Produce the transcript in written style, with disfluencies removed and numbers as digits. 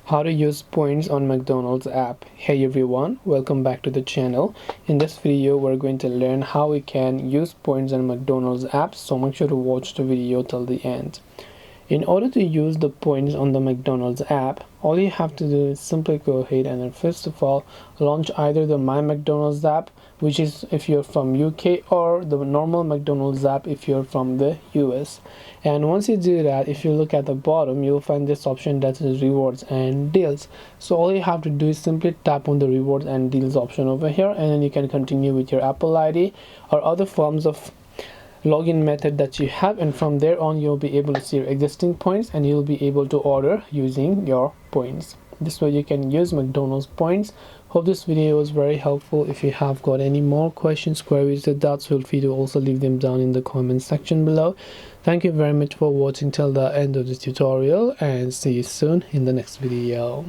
How to use points on McDonald's app. Hey everyone, welcome back to the channel. In this video we're going to learn how we can use points on McDonald's app, so make sure to watch the video till the end. In order to use the points on the McDonald's app, all you have to do is simply go ahead and then first of all launch either the My McDonald's app, which is if you're from UK, or the normal McDonald's app if you're from the US. And once you do that, if you look at the bottom, you'll find this option that is rewards and deals. So all you have to do is simply tap on the rewards and deals option over here, and then you can continue with your Apple ID or other forms of login method that you have, and from there on you'll be able to see your existing points and you'll be able to order using your points. This way you can use McDonald's points. Hope this video was very helpful. If you have got any more questions, queries or doubts, feel free to also leave them down in the comment section below. Thank you very much for watching till the end of this tutorial, and see you soon in the next video.